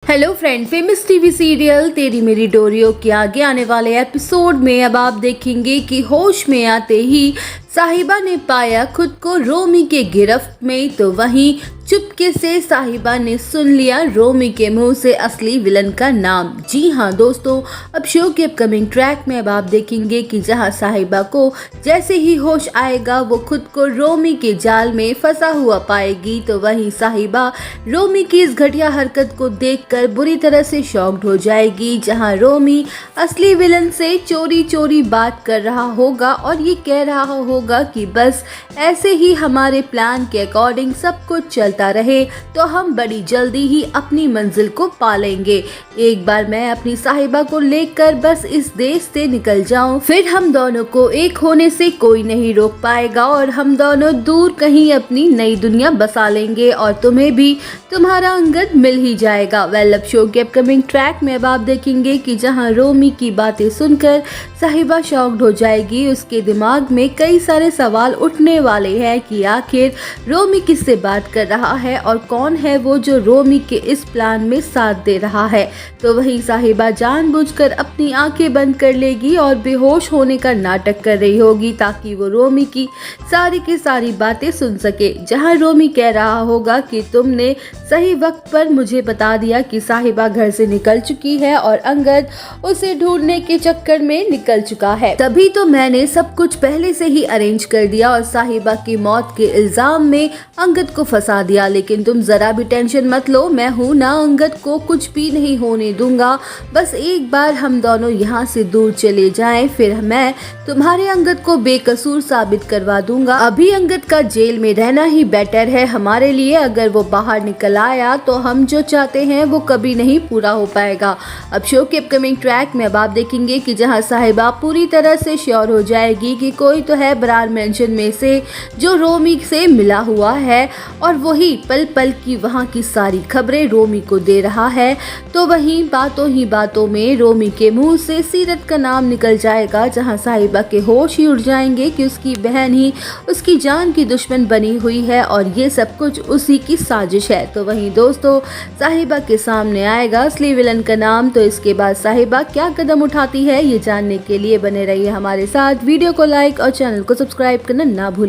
Hello friend, famous TV serial तेरी मेरी डोरियों के आगे आने वाले एपिसोड में अब आप देखेंगे कि होश में आते ही साहिबा ने पाया खुद को रोमी के गिरफ्त में। तो वहीं चुपके से साहिबा ने सुन लिया रोमी के मुंह से असली विलन का नाम। जी हाँ दोस्तों, अब शो के अपकमिंग ट्रैक में अब आप देखेंगे कि जहां साहिबा को जैसे ही होश आएगा वो खुद को रोमी के जाल में फंसा हुआ पाएगी। तो वहीं साहिबा रोमी की इस घटिया हरकत को देखकर बुरी तरह से शॉक्ड हो जाएगी, जहां रोमी असली विलन से चोरी चोरी बात कर रहा होगा और ये कह रहा होगा कि बस ऐसे ही हमारे प्लान के अकॉर्डिंग सब कुछ चलता रहे तो हम बड़ी जल्दी ही अपनी मंजिल को पा लेंगे। एक बार मैं अपनी साहिबा को लेकर बस इस देश से निकल जाऊं, फिर हम दोनों को एक होने से कोई नहीं रोक पाएगा और हम दोनों दूर कहीं अपनी नई दुनिया बसा लेंगे और तुम्हें भी तुम्हारा अंगद मिल ही जाएगा। वेल, अब शो के अपकमिंग ट्रैक में अब आप देखेंगे कि जहां रोमी की बातें सुनकर साहिबा शॉक्ड हो जाएगी, उसके दिमाग में कई सारे सवाल उठने वाले हैं कि आखिर रोमी किससे बात कर रहा है और कौन है वो जो रोमी के इस प्लान में साथ दे रहा है। तो वहीं साहिबा जानबूझकर अपनी आंखें बंद कर लेगी और बेहोश होने का नाटक कर रही होगी ताकि वो रोमी की सारी बातें सुन सके। जहां रोमी कह रहा होगा कि तुमने सही वक्त पर मुझे बता दिया कि साहिबा घर से निकल चुकी है और अंगद उसे ढूंढने के चक्कर में निकल चुका है, तभी तो मैंने सब कुछ पहले से ही अरेंज कर दिया और साहिबा की मौत के इल्जाम में अंगद को फंसा दिया। लेकिन तुम जरा भी टेंशन मत लो, मैं हूं ना, अंगद को कुछ भी नहीं होने दूंगा। बस एक बार हम दोनों यहाँ से दूर चले जाएं, फिर मैं तुम्हारे अंगद को बेकसूर साबित करवा दूंगा। अभी अंगद का जेल में रहना ही बेटर है हमारे लिए। अगर वो बाहर निकल आया तो हम जो चाहते हैं वो कभी नहीं पूरा हो पाएगा। अब शो के अपकमिंग ट्रैक में अब आप देखेंगे कि जहां साहिबा पूरी तरह से श्योर हो जाएगी कि कोई तो है बरार मेंशन में से जो रोमी से मिला हुआ है और वही पल पल की वहां की सारी खबरें रोमी को दे रहा है। तो वहीं बातों ही बातों में रोमी के मुंह से सीरत का नाम निकल जाएगा, जहां साहिबा के होश ही उड़ जाएंगे कि उसकी बहन ही उसकी जान की दुश्मन बनी हुई है और ये सब कुछ उसी की साजिश है। तो वहीं दोस्तों, साहिबा के सामने आएगा असली विलन का नाम। तो इसके बाद साहिबा क्या कदम उठाती है ये जानने के लिए बने रहिए हमारे साथ। वीडियो को लाइक और चैनल को सब्सक्राइब करना ना भूलें।